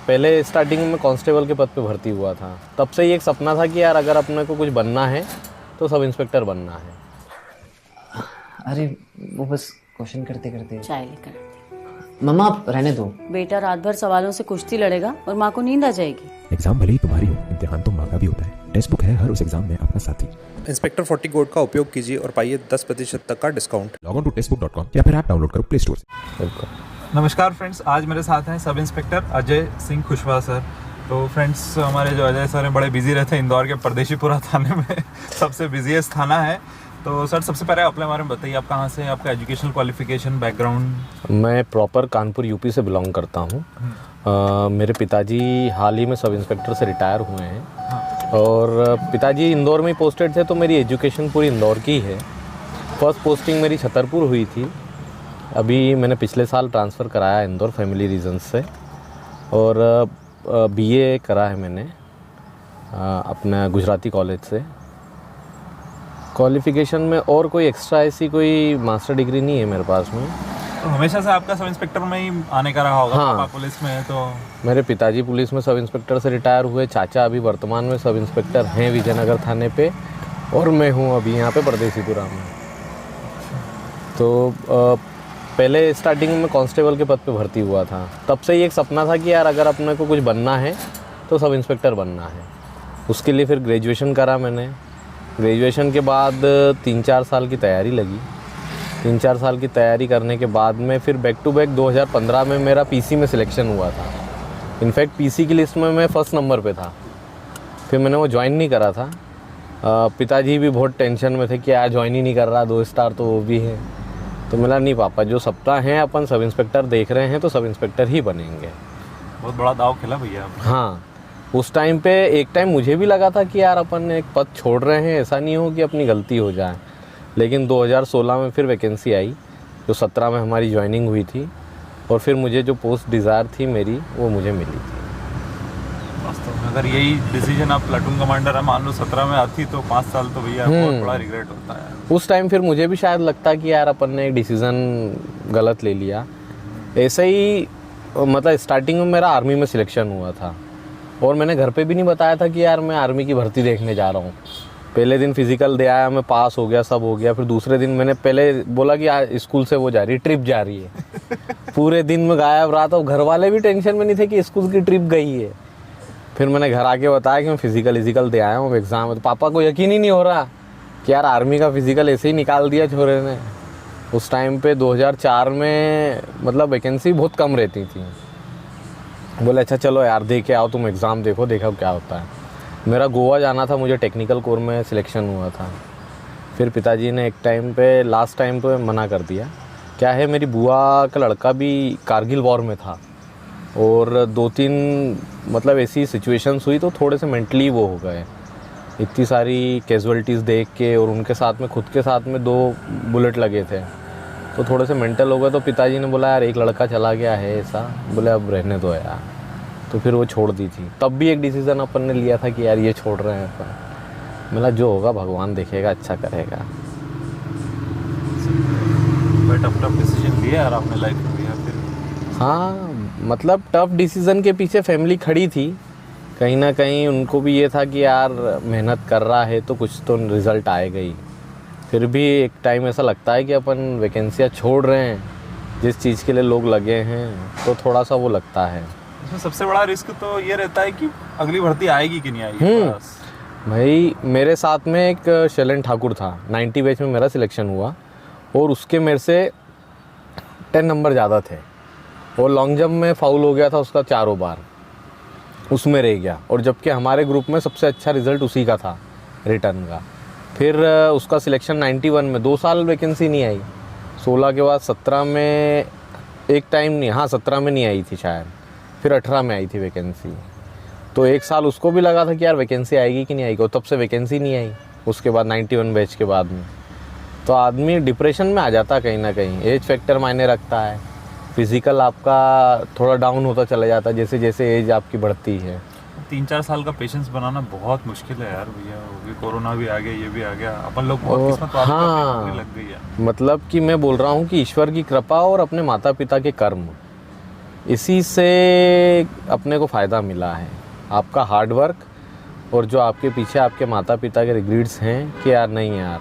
पहले स्टार्टिंग में कांस्टेबल के पद पे भर्ती हुआ था, तब से ही एक सपना था कि यार अगर अपने को कुछ बनना है तो सब इंस्पेक्टर बनना है। अरे वो बस क्वेश्चन करते करते। चाय लेकर। मम्मा आप रहने दो। बेटा रात भर सवालों से कुश्ती लड़ेगा और माँ को नींद आ जाएगी। एग्जाम भले ही तुम्हारी हो, इम्तिहान तो माँ का भी होता है। टेक्स्ट बुक है हर उस एग्जाम में अपना साथी। इंस्पेक्टर 40 कोड का उपयोग कीजिए और पाइए 10% तक का डिस्काउंट। लॉग ऑन टू टेक्स्टबुक.com या फिर ऐप डाउनलोड करो प्ले स्टोर से। बिल्कुल। नमस्कार फ्रेंड्स, आज मेरे साथ हैं sub inspector Ajay Singh Kushwaha sir. तो फ्रेंड्स, हमारे जो अजय सर हैं बड़े बिजी रहते हैं इंदौर के परदेशीपुरा थाने में सबसे बिजीएस्ट थाना है। तो सर सबसे पहले अपने बारे में बताइए, आप कहाँ से हैं, आपका एजुकेशनल क्वालिफिकेशन बैकग्राउंड? मैं प्रॉपर कानपुर यूपी से बिलोंग करता हूँ। मेरे पिताजी हाल ही में सब इंस्पेक्टर से रिटायर हुए हैं और पिताजी इंदौर में ही पोस्टेड थे, तो मेरी एजुकेशन पूरी इंदौर की है। फर्स्ट पोस्टिंग मेरी छतरपुर हुई थी, अभी मैंने पिछले साल ट्रांसफ़र कराया इंदौर फैमिली रीजंस से, और बीए करा है मैंने अपना गुजराती कॉलेज से। क्वालिफ़िकेशन में और कोई एक्स्ट्रा ऐसी कोई मास्टर डिग्री नहीं है मेरे पास में। तो हमेशा से आपका सब इंस्पेक्टर में ही आने का रहा होगा। हाँ। पापा पुलिस में है तो? मेरे पिताजी पुलिस में सब इंस्पेक्टर से रिटायर हुए, चाचा अभी वर्तमान में सब इंस्पेक्टर हैं विजयनगर थाने पे, और मैं हूँ अभी यहाँ पे परदेशीपुरा में। तो पहले स्टार्टिंग में कांस्टेबल के पद पे भर्ती हुआ था, तब से ही एक सपना था कि यार अगर अपने को कुछ बनना है तो सब इंस्पेक्टर बनना है। उसके लिए फिर ग्रेजुएशन करा मैंने। ग्रेजुएशन के बाद 3-4 साल की तैयारी लगी। 3-4 साल की तैयारी करने के बाद में फिर बैक टू बैक 2015 में मेरा पीसी में सिलेक्शन हुआ था। इनफैक्ट पीसी की लिस्ट में मैं फर्स्ट नंबर पे था। फिर मैंने वो ज्वाइन नहीं करा था। पिताजी भी बहुत टेंशन में थे कि यार ज्वाइन ही नहीं कर रहा, 2 स्टार तो वो भी है। तो मेरा नहीं पापा, जो सप्ताह हैं अपन सब इंस्पेक्टर देख रहे हैं तो सब इंस्पेक्टर ही बनेंगे। बहुत बड़ा दाव खेला भैया आपने। हाँ, उस टाइम पे एक टाइम मुझे भी लगा था कि यार अपन एक पद छोड़ रहे हैं, ऐसा नहीं हो कि अपनी गलती हो जाए। लेकिन 2016 में फिर वैकेंसी आई, जो 17 में हमारी ज्वाइनिंग हुई थी, और फिर मुझे जो पोस्ट डिज़ायर थी मेरी वो मुझे मिली थी। वास्तव में अगर यही डिसीजन आप प्लाटून कमांडर है, मान लो 17 में आती तो 5 साल तो भैया बहुत बड़ा रिग्रेट होता है। उस टाइम फिर मुझे भी शायद लगता कि यार अपन ने एक डिसीज़न गलत ले लिया। ऐसे ही मतलब स्टार्टिंग में मेरा आर्मी में सिलेक्शन हुआ था, और मैंने घर पे भी नहीं बताया था कि यार मैं आर्मी की भर्ती देखने जा रहा हूँ। पहले दिन फिज़िकल दे आया, मैं पास हो गया, सब हो गया। फिर दूसरे दिन मैंने पहले बोला कि आज स्कूल से वो जा रही, ट्रिप जा रही है। पूरे दिन में गायब रहा, तो घर वाले भी टेंशन में नहीं थे कि स्कूल की ट्रिप गई है। फिर मैंने घर आके बताया कि मैं फिज़िकल दे आया हूँ, एग्ज़ाम है। तो पापा को यकीन ही नहीं हो रहा कि यार आर्मी का फिज़िकल ऐसे ही निकाल दिया छोरे ने। उस टाइम पे 2004 में मतलब वैकेंसी बहुत कम रहती थी। बोले अच्छा चलो यार दे के आओ, तुम एग्ज़ाम देखो क्या होता है। मेरा गोवा जाना था, मुझे टेक्निकल कोर में सिलेक्शन हुआ था। फिर पिताजी ने एक टाइम पे लास्ट टाइम पे मना कर दिया। क्या है, मेरी बुआ का लड़का भी कारगिल वॉर में था, और 2-3 मतलब ऐसी सिचुएशंस हुई तो थोड़े से मेंटली वो हो गए। इतनी सारी कैजुअलिटीज़ देख के, और उनके साथ में खुद के साथ में 2 बुलेट लगे थे, तो थोड़े से मेंटल हो गए। तो पिताजी ने बोला यार एक लड़का चला गया है ऐसा, बोले अब रहने दो यार। तो फिर वो छोड़ दी थी। तब भी एक डिसीज़न अपन ने लिया था कि यार ये छोड़ रहे हैं अपन। मतलब जो होगा भगवान देखेगा, अच्छा करेगा। टफ डिसीजन लिया यार आपने लाइफ में भैया फिर? हाँ, मतलब टफ डिसीज़न के पीछे फैमिली खड़ी थी। कहीं ना कहीं उनको भी ये था कि यार मेहनत कर रहा है तो कुछ तो रिज़ल्ट आएगा ही। फिर भी एक टाइम ऐसा लगता है कि अपन वैकेंसियाँ छोड़ रहे हैं जिस चीज़ के लिए लोग लगे हैं, तो थोड़ा सा वो लगता है। इसमें सबसे बड़ा रिस्क तो ये रहता है कि अगली भर्ती आएगी कि नहीं आएगी। बस भाई मेरे साथ में एक शैलेन ठाकुर था, 90 बैच में मेरा सिलेक्शन हुआ, और उसके मेरे से 10 नंबर ज़्यादा थे। और लॉन्ग जंप में फाउल हो गया था उसका 4 बार, उसमें रह गया। और जबकि हमारे ग्रुप में सबसे अच्छा रिज़ल्ट उसी का था रिटर्न का। फिर उसका सिलेक्शन 91 में 2 साल वैकेंसी नहीं आई। 16 के बाद 17 में एक टाइम नहीं, हाँ 17 में नहीं आई थी शायद, फिर 18 में आई थी वैकेंसी। तो 1 साल उसको भी लगा था कि यार वैकेंसी आएगी कि नहीं आएगी, और तब से वैकेंसी नहीं आई उसके बाद 91 बैच के बाद में। तो आदमी डिप्रेशन में आ जाता है कहीं ना कहीं। एज फैक्टर मायने रखता है, फिज़िकल आपका थोड़ा डाउन होता चला जाता है जैसे जैसे एज आपकी बढ़ती है। 3-4 साल का पेशेंस बनाना बहुत मुश्किल है यार भैया। ये कोरोना भी आ गया, ये भी आ गया, अपन लोग बहुत किस्मत वाले हाँ, लग गई है। मतलब कि मैं बोल रहा हूँ कि ईश्वर की कृपा और अपने माता पिता के कर्म, इसी से अपने को फ़ायदा मिला है, आपका हार्ड वर्क और जो आपके पीछे आपके माता पिता के रिग्रेट्स हैं कि यार नहीं यार,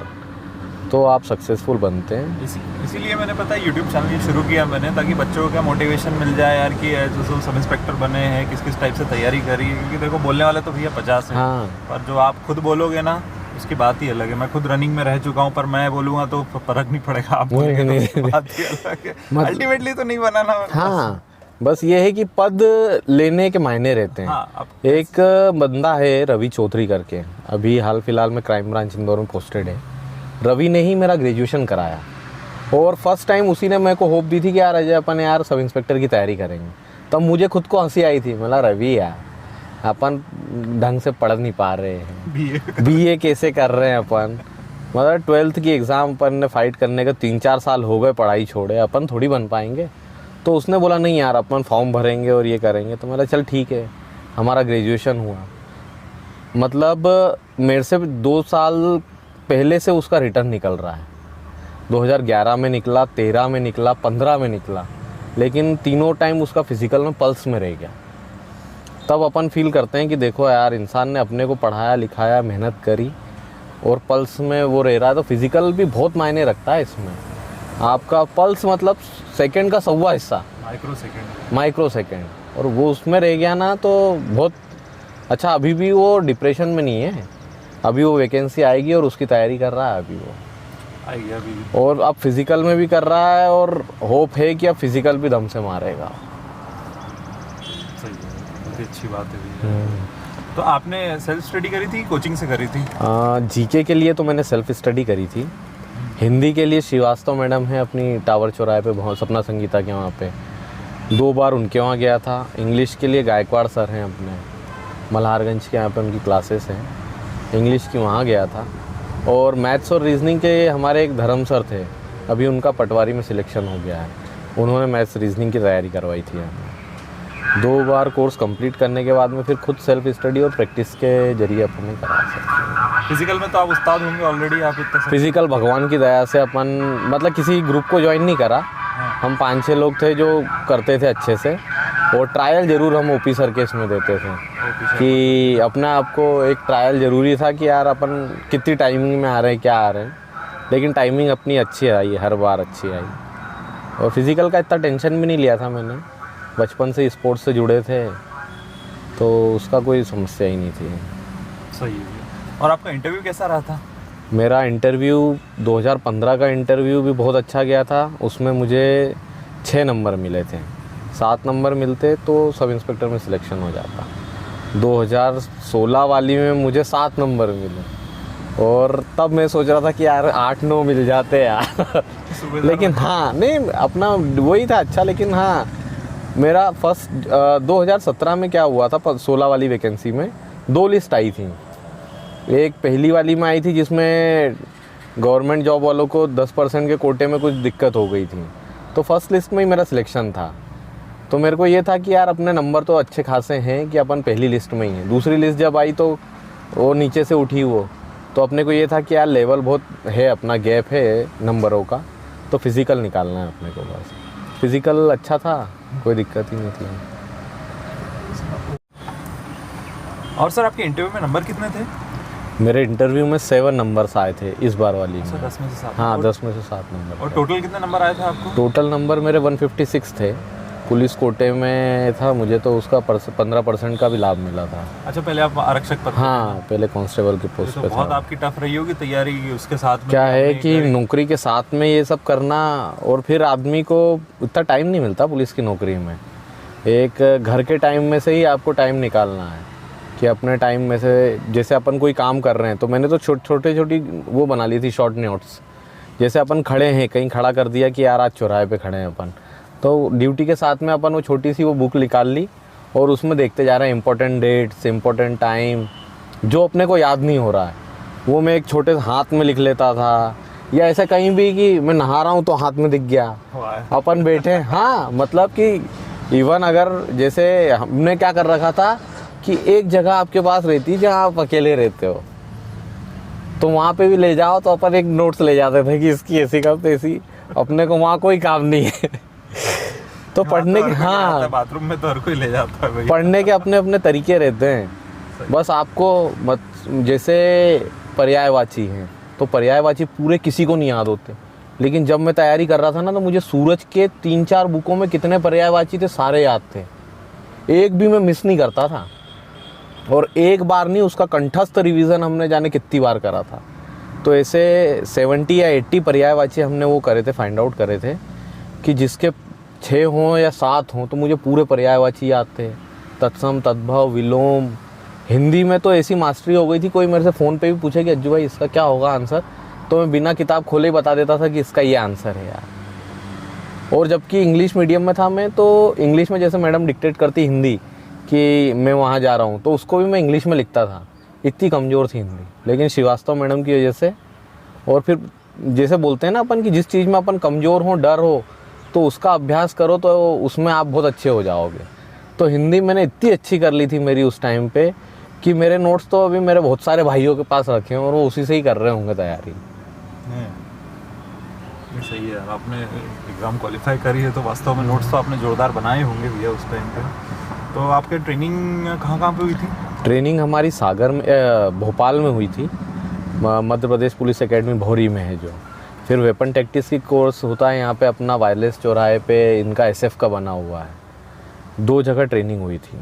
तो आप सक्सेसफुल बनते हैं। इसीलिए मैंने पता है यूट्यूब चैनल शुरू किया मैंने, ताकि बच्चों को क्या मोटिवेशन मिल जाए यार कि जो सब इंस्पेक्टर बने हैं किस किस टाइप से तैयारी करी है, क्योंकि देखो बोलने वाले तो भैया 50 हैं। हाँ। पर जो आप खुद बोलोगे ना उसकी बात ही अलग है। मैं खुद रनिंग में रह चुका हूँ, पर मैं बोलूँगा तो फर्क नहीं पड़ेगा, आप बोलेंगे तो उसकी बात ही अलग है। अल्टीमेटली तो नहीं बनाना। हाँ, बस ये है कि पद लेने के मायने रहते हैं। हाँ, एक बंदा है रवि चौधरी करके, अभी हाल फिलहाल में क्राइम ब्रांच इंदौर में पोस्टेड है। रवि ने ही मेरा ग्रेजुएशन कराया और फर्स्ट टाइम उसी ने मेरे को होप दी थी कि यार अजय अपन यार सब इंस्पेक्टर की तैयारी करेंगे। तब मुझे खुद को हंसी आई थी, मतलब रवि यार अपन ढंग से पढ़ नहीं पा रहे हैं, बीए कैसे कर रहे हैं अपन, मतलब 12th की एग्ज़ाम अपन ने फाइट करने का 3-4 साल हो गए पढ़ाई छोड़े, अपन थोड़ी बन पाएंगे। तो उसने बोला नहीं यार अपन फॉर्म भरेंगे और ये करेंगे। तो मैंने चल ठीक है, हमारा ग्रेजुएशन हुआ, मतलब मेरे से 2 साल पहले से उसका रिटर्न निकल रहा है। 2011 में निकला, 13 में निकला, 15 में निकला, लेकिन तीनों टाइम उसका फिजिकल में पल्स में रह गया। तब अपन फील करते हैं कि देखो यार इंसान ने अपने को पढ़ाया लिखाया, मेहनत करी और पल्स में वो रह रहा है, तो फिजिकल भी बहुत मायने रखता है इसमें। आपका पल्स मतलब सेकंड का 1/4 हिस्सा, माइक्रो सेकंड, और वो उसमें रह गया ना तो बहुत अच्छा। अभी भी वो डिप्रेशन में नहीं है, अभी वो वैकेंसी आएगी और उसकी तैयारी कर रहा है अभी वो आएगी अभी, और अब फिजिकल में भी कर रहा है और होप है कि अब फिजिकल भी दम से मारेगा। सही है, बहुत अच्छी बात है भैया। तो आपने सेल्फ स्टडी करी थी, कोचिंग से करी थी? जीके के लिए तो मैंने सेल्फ स्टडी करी थी। हिंदी के लिए श्रीवास्तव मैडम है अपनी टावर चौराहे पे, बहुत सपना संगीता के वहाँ पे 2 बार उनके वहाँ गया था। इंग्लिश के लिए गायकवाड़ सर हैं अपने मल्हारगंज के, यहाँ पे उनकी क्लासेस हैं, इंग्लिश की वहाँ गया था। और मैथ्स और रीजनिंग के हमारे एक धर्म सर थे, अभी उनका पटवारी में सिलेक्शन हो गया है, उन्होंने मैथ्स रीजनिंग की तैयारी करवाई थी हमें। 2 बार कोर्स कंप्लीट करने के बाद में फिर खुद सेल्फ स्टडी और प्रैक्टिस के जरिए अपने करा सकते। फिजिकल में तो आप उस्ताद होंगे ऑलरेडी, आप इतना फिजिकल भगवान की दया से अपन मतलब किसी ग्रुप को ज्वाइन नहीं करा, हम 5-6 लोग थे जो करते थे अच्छे से, और ट्रायल ज़रूर हम ओपी सर के इसमें देते थे कि अपना आपको एक ट्रायल ज़रूरी था कि यार अपन कितनी टाइमिंग में आ रहे हैं, क्या आ रहे हैं, लेकिन टाइमिंग अपनी अच्छी आई, हर बार अच्छी आई। और फिज़िकल का इतना टेंशन भी नहीं लिया था मैंने, बचपन से स्पोर्ट्स से जुड़े थे तो उसका कोई समस्या ही नहीं थी। सही है। और आपका इंटरव्यू कैसा रहा था? मेरा इंटरव्यू 2015 का इंटरव्यू भी बहुत अच्छा गया था, उसमें मुझे 6 नंबर मिले थे, 7 नंबर मिलते तो सब इंस्पेक्टर में सिलेक्शन हो जाता। 2016 वाली में मुझे 7 नंबर मिले और तब मैं सोच रहा था कि यार 8-9 मिल जाते यार लेकिन हाँ नहीं अपना वही था अच्छा, लेकिन हाँ मेरा फर्स्ट 2017 में क्या हुआ था, 16 वाली वैकेंसी में 2 लिस्ट आई थी। एक पहली वाली में आई थी जिसमें गवर्नमेंट जॉब वालों को 10% के कोटे में कुछ दिक्कत हो गई थी, तो फर्स्ट लिस्ट में ही मेरा सिलेक्शन था। तो मेरे को ये था कि यार अपने नंबर तो अच्छे खासे हैं कि अपन पहली लिस्ट में ही हैं। दूसरी लिस्ट जब आई तो वो नीचे से उठी वो, तो अपने को ये था कि यार लेवल बहुत है, अपना गैप है नंबरों का, तो फिज़िकल निकालना है अपने को बस। फिज़िकल अच्छा था, कोई दिक्कत ही नहीं थी। और सर आपके इंटरव्यू में नंबर कितने थे? मेरे इंटरव्यू में 7 नंबर्स आए थे इस बार वाली में। 10 में से 7? हाँ 10 में से 7 नंबर। और टोटल कितने नंबर आए थे आपको? टोटल नंबर मेरे 156 थे। पुलिस कोटे में था, मुझे तो उसका 15% का भी लाभ मिला था। अच्छा, पहले आप आरक्षक पद? हाँ पहले कांस्टेबल की पोस्ट पे बहुत था। आपकी टफ रही होगी तैयारी उसके साथ में? क्या है कि नौकरी के साथ में ये सब करना, और फिर आदमी को इतना टाइम नहीं मिलता पुलिस की नौकरी में। एक घर के टाइम में से ही आपको टाइम निकालना है कि अपने टाइम में से, जैसे अपन कोई काम कर रहे हैं तो मैंने तो छोटी वो बना ली थी शॉर्ट नोट्स। जैसे अपन खड़े हैं, कहीं खड़ा कर दिया कि यार आज चौराहे पे खड़े हैं अपन, तो ड्यूटी के साथ में अपन वो छोटी सी वो बुक निकाल ली और उसमें देखते जा रहे हैं इंपॉर्टेंट डेट्स, इंपॉर्टेंट टाइम, जो अपने को याद नहीं हो रहा है वो मैं एक छोटे हाथ में लिख लेता था। या ऐसा कहीं भी कि मैं नहा रहा हूँ तो हाथ में दिख गया, अपन बैठे। हाँ मतलब कि इवन अगर जैसे हमने क्या कर रखा था कि एक जगह आपके पास रहती जहाँ आप अकेले रहते हो, तो वहाँ पे भी ले जाओ तो अपन एक नोट्स ले जाते थे कि इसकी ऐसी कब ऐसी, अपने को वहाँ कोई काम नहीं है तो पढ़ने के हाँ बाथरूम में तो हर कोई ले जाता है भाई। पढ़ने के अपने अपने तरीके रहते हैं। बस आपको जैसे पर्यायवाची हैं तो पर्यायवाची पूरे किसी को नहीं याद होते, लेकिन जब मैं तैयारी कर रहा था ना तो मुझे सूरज के 3-4 बुकों में कितने पर्यायवाची थे सारे याद थे, एक भी मैं मिस नहीं करता था। और एक बार नहीं, उसका कंठस्थ रिवीजन हमने जाने कितनी बार करा था। तो ऐसे 70 या 80 पर्यायवाची हमने वो करे थे, फाइंड आउट करे थे कि जिसके 6 हों या 7 हों, तो मुझे पूरे पर्यायवाची याद थे। तत्सम, तद्भव, विलोम। हिंदी में तो ऐसी मास्टरी हो गई थी, कोई मेरे से फ़ोन पे भी पूछे कि अज्जू भाई इसका क्या होगा आंसर, तो मैं बिना किताब खोले ही बता देता था कि इसका ये आंसर है यार। और जबकि इंग्लिश मीडियम में था मैं, तो इंग्लिश में जैसे मैडम डिक्टेट करती हिंदी कि मैं वहाँ जा रहा हूँ, तो उसको भी मैं इंग्लिश में लिखता था, इतनी कमज़ोर थी हिंदी। लेकिन श्रीवास्तव मैडम की वजह से, और फिर जैसे बोलते हैं ना अपन कि जिस चीज़ में अपन कमज़ोर हो, डर हो, तो उसका अभ्यास करो तो उसमें आप बहुत अच्छे हो जाओगे। तो हिंदी मैंने इतनी अच्छी कर ली थी मेरी उस टाइम पे कि मेरे नोट्स तो अभी मेरे बहुत सारे भाइयों के पास रखे हैं और वो उसी से ही कर रहे होंगे तैयारी। ये सही है, आपने एग्ज़ाम क्वालिफाई करी है तो वास्तव में नोट्स तो आपने जोरदार बनाए होंगे भैया उस टाइम पे। तो आपके ट्रेनिंग कहाँ पे हुई थी? ट्रेनिंग हमारी सागर में, भोपाल में हुई थी, मध्य प्रदेश पुलिस एकेडमी भौरी में है जो। फिर वेपन टैक्टिक्स की कोर्स होता है यहाँ पे अपना वायरलेस चौराहे पे, इनका SF का बना हुआ है। 2 जगह ट्रेनिंग हुई थी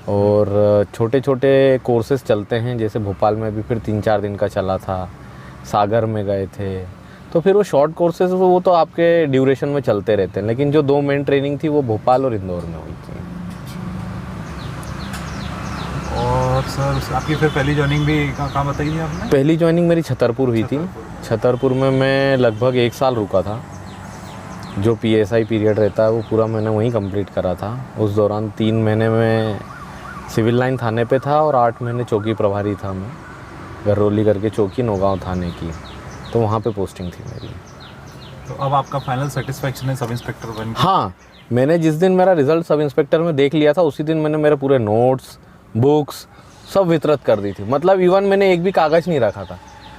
और छोटे छोटे कोर्सेज चलते हैं, जैसे भोपाल में भी फिर 3-4 दिन का चला था, सागर में गए थे। तो फिर वो शॉर्ट कोर्सेज वो तो आपके ड्यूरेशन में चलते रहते हैं, लेकिन जो 2 मेन ट्रेनिंग थी वो भोपाल और इंदौर में हुई थी। और सर आपकी फिर पहली जॉइनिंग भी कहाँ बताई थी आपने? पहली जॉइनिंग मेरी छतरपुर हुई थी। छतरपुर में मैं लगभग 1 साल रुका था। जो PSI पीरियड रहता है वो पूरा मैंने वहीं कंप्लीट करा था। उस दौरान 3 महीने में सिविल लाइन थाने पे था और 8 महीने चौकी प्रभारी था मैं, गरौली करके चौकी नौगांव थाने की, तो वहाँ पे पोस्टिंग थी मेरी। तो अब आपका फाइनल सेटिस्फैक्शन है सब इंस्पेक्टर बन के? हाँ, मैंने जिस दिन मेरा रिज़ल्ट सब इंस्पेक्टर में देख लिया था उसी दिन मैंने मेरे पूरे नोट्स, बुक्स सब वितरित कर दी थी। मतलब इवन मैंने एक भी कागज़ नहीं रखा था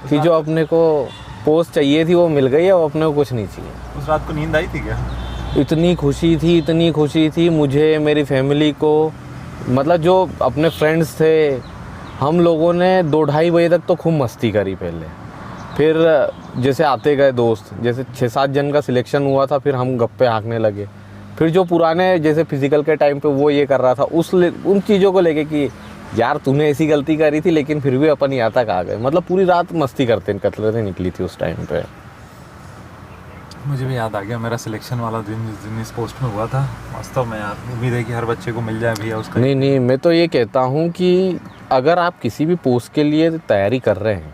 कि जो अपने को पोस्ट चाहिए थी वो मिल गई है, अब अपने को कुछ नहीं चाहिए। उस रात को नींद आई थी क्या? इतनी खुशी थी मुझे, मेरी फैमिली को। मतलब जो अपने फ्रेंड्स थे, हम लोगों ने 2-2:30 बजे तक तो खूब मस्ती करी पहले। फिर जैसे आते गए दोस्त, जैसे 6-7 जन का सिलेक्शन हुआ था, फिर हम गप्पे हाँकने लगे। फिर जो पुराने जैसे फिजिकल के टाइम पे वो ये कर रहा था, उन चीज़ों को लेके कि यार तूने ऐसी गलती करी थी लेकिन फिर भी अपन यहाँ तक आ गए। मतलब पूरी रात मस्ती करते निकली थी उस टाइम पे। मुझे भी याद आ गया मेरा सिलेक्शन वाला दिन, जिस दिन इस पोस्ट में हुआ था। वास्तव में यार उम्मीद है कि हर बच्चे को मिल जाए भैया उसका। नहीं, मैं तो ये कहता हूँ कि अगर आप किसी भी पोस्ट के लिए तैयारी कर रहे हैं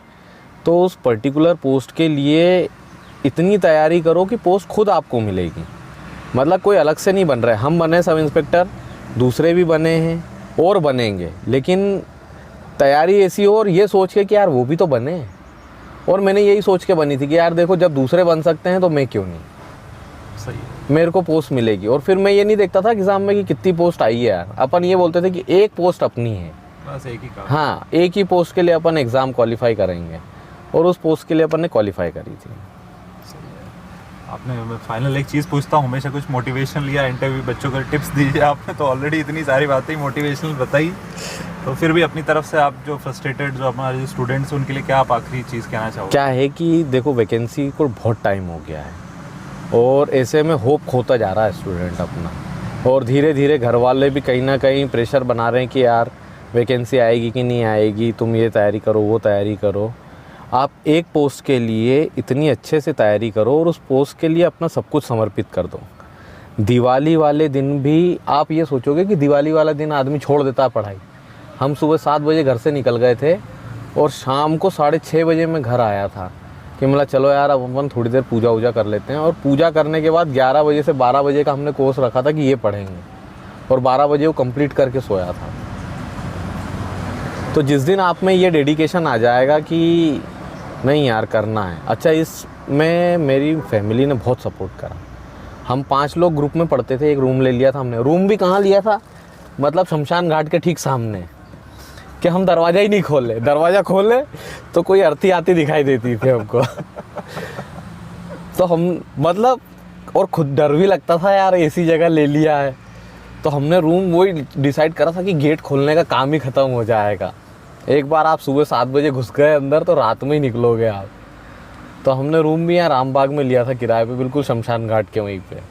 तो उस पर्टिकुलर पोस्ट के लिए इतनी तैयारी करो कि पोस्ट खुद आपको मिलेगी। मतलब कोई अलग से नहीं बन रहा है। हम बने सब इंस्पेक्टर, दूसरे भी बने हैं और बनेंगे, लेकिन तैयारी ऐसी हो और ये सोच के कि यार वो भी तो बने। और मैंने यही सोच के बनी थी कि यार देखो जब दूसरे बन सकते हैं तो मैं क्यों नहीं, सही है, मेरे को पोस्ट मिलेगी। और फिर मैं ये नहीं देखता था एग्ज़ाम में कि कितनी पोस्ट आई है यार, अपन ये बोलते थे कि एक पोस्ट अपनी है, बस एक ही काम। हाँ एक ही पोस्ट के लिए अपन एग्ज़ाम क्वालिफाई करेंगे, और उस पोस्ट के लिए अपन ने क्वालिफाई करी थी। आपने, मैं फाइनल एक चीज़ पूछता हूँ, हमेशा कुछ मोटिवेशन लिया इंटरव्यू, बच्चों को टिप्स दीजिए। आपने तो ऑलरेडी इतनी सारी बातें मोटिवेशनल बताई, तो फिर भी अपनी तरफ से आप जो फ्रस्ट्रेटेड जो हमारे जो स्टूडेंट्स हैं उनके लिए क्या आप आखिरी चीज़ कहना चाहोगे? क्या है कि देखो वैकेंसी को बहुत टाइम हो गया है और ऐसे में होप खोता जा रहा है स्टूडेंट अपना, और धीरे धीरे घर वाले भी कहीं ना कहीं प्रेशर बना रहे हैं कि यार वैकेंसी आएगी कि नहीं आएगी, तुम ये तैयारी करो वो तैयारी करो। आप एक पोस्ट के लिए इतनी अच्छे से तैयारी करो और उस पोस्ट के लिए अपना सब कुछ समर्पित कर दो। दिवाली वाले दिन भी आप ये सोचोगे कि दिवाली वाला दिन आदमी छोड़ देता है पढ़ाई। हम सुबह 7 बजे घर से निकल गए थे और शाम को 6:30 बजे मैं घर आया था कि मतलब चलो यार अब अपन थोड़ी देर पूजा वूजा कर लेते हैं। और पूजा करने के बाद 11 बजे से 12 बजे का हमने कोर्स रखा था कि ये पढ़ेंगे, और 12 बजे वो कंप्लीट करके सोया था। तो जिस दिन आप में ये डेडिकेशन आ जाएगा कि नहीं यार करना है, अच्छा इसमें मेरी फैमिली ने बहुत सपोर्ट करा। हम 5 लोग ग्रुप में पढ़ते थे, एक रूम ले लिया था हमने। रूम भी कहाँ लिया था, मतलब शमशान घाट के ठीक सामने, कि हम दरवाज़ा ही नहीं खोले, दरवाज़ा खोले तो कोई अर्थी आती दिखाई देती थी हमको। तो हम मतलब और खुद डर भी लगता था यार, ऐसी जगह ले लिया है। तो हमने रूम वही डिसाइड करा था कि गेट खोलने का काम ही ख़त्म हो जाएगा। एक बार आप सुबह 7 बजे घुस गए अंदर तो रात में ही निकलोगे आप। तो हमने रूम भी यहाँ रामबाग में लिया था किराए पे, बिल्कुल शमशान घाट के वहीं पे।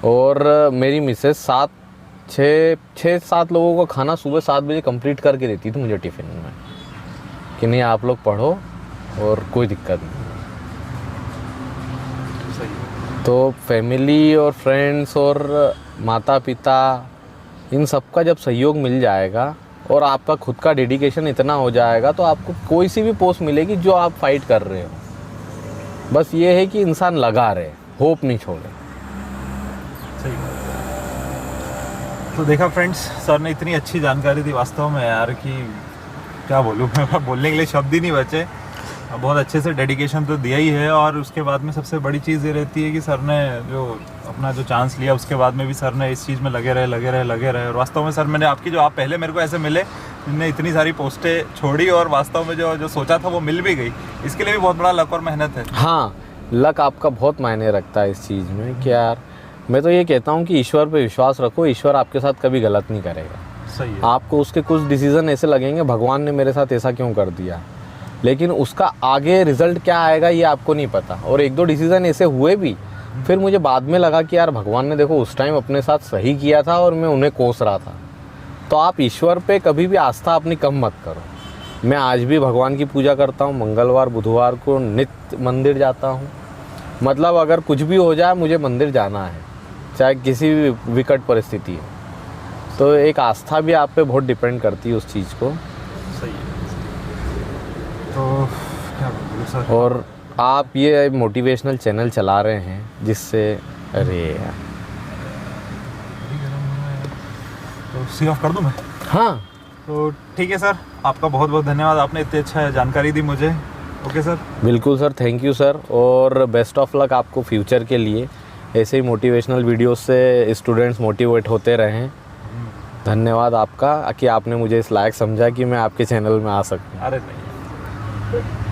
और मेरी मिसेस 6-7 लोगों का खाना सुबह 7 बजे कंप्लीट करके देती थी मुझे टिफ़िन में, कि नहीं आप लोग पढ़ो और कोई दिक्कत नहीं। तो फैमिली और फ्रेंड्स और माता पिता इन सब का जब सहयोग मिल जाएगा और आपका खुद का डेडिकेशन इतना हो जाएगा तो आपको कोई सी भी पोस्ट मिलेगी जो आप फाइट कर रहे हो। बस ये है कि इंसान लगा रहे, होप नहीं छोड़े। सही बात है। तो देखा फ्रेंड्स, सर ने इतनी अच्छी जानकारी दी वास्तव में यार कि क्या बोलूँ मैं, बोलने के लिए शब्द ही नहीं बचे। बहुत अच्छे से डेडिकेशन तो दिया ही है। और उसके बाद में सबसे बड़ी चीज़ ये रहती है कि सर ने जो अपना जो चांस लिया उसके बाद में भी सर ने इस चीज़ में लगे रहे। और वास्तव में सर मैंने आपकी जो आप पहले मेरे को ऐसे मिले जिनने इतनी सारी पोस्टें छोड़ी और वास्तव में जो सोचा था वो मिल भी गई, इसके लिए भी बहुत बड़ा लक और मेहनत है। हाँ, लक आपका बहुत मायने रखता है इस चीज़ में कि यार मैं तो ये कहता हूँ कि ईश्वर पे विश्वास रखो, ईश्वर आपके साथ कभी गलत नहीं करेगा। सही है। आपको उसके कुछ डिसीज़न ऐसे लगेंगे भगवान ने मेरे साथ ऐसा क्यों कर दिया, लेकिन उसका आगे रिजल्ट क्या आएगा ये आपको नहीं पता। और 1-2 डिसीज़न ऐसे हुए भी, फिर मुझे बाद में लगा कि यार भगवान ने देखो उस टाइम अपने साथ सही किया था और मैं उन्हें कोस रहा था। तो आप ईश्वर पे कभी भी आस्था अपनी कम मत करो। मैं आज भी भगवान की पूजा करता हूँ, मंगलवार बुधवार को नित्य मंदिर जाता हूँ। मतलब अगर कुछ भी हो जाए मुझे मंदिर जाना है, चाहे किसी भी विकट परिस्थिति है। तो एक आस्था भी आप पे बहुत डिपेंड करती है उस चीज़ को। सही है। तो क्या बोलूं सर। और आप ये मोटिवेशनल चैनल चला रहे हैं जिससे अरे यार, तो सी ऑफ कर दूं मैं? हाँ तो ठीक है सर, आपका बहुत बहुत धन्यवाद, आपने इतनी अच्छा जानकारी दी मुझे। Okay sir. बिल्कुल सर, थैंक यू सर। और बेस्ट ऑफ लक आपको फ्यूचर के लिए। ऐसे ही मोटिवेशनल वीडियोस से स्टूडेंट्स मोटिवेट होते रहें। धन्यवाद आपका कि आपने मुझे इस लायक समझा कि मैं आपके चैनल में आ सकूं। अरे नहीं।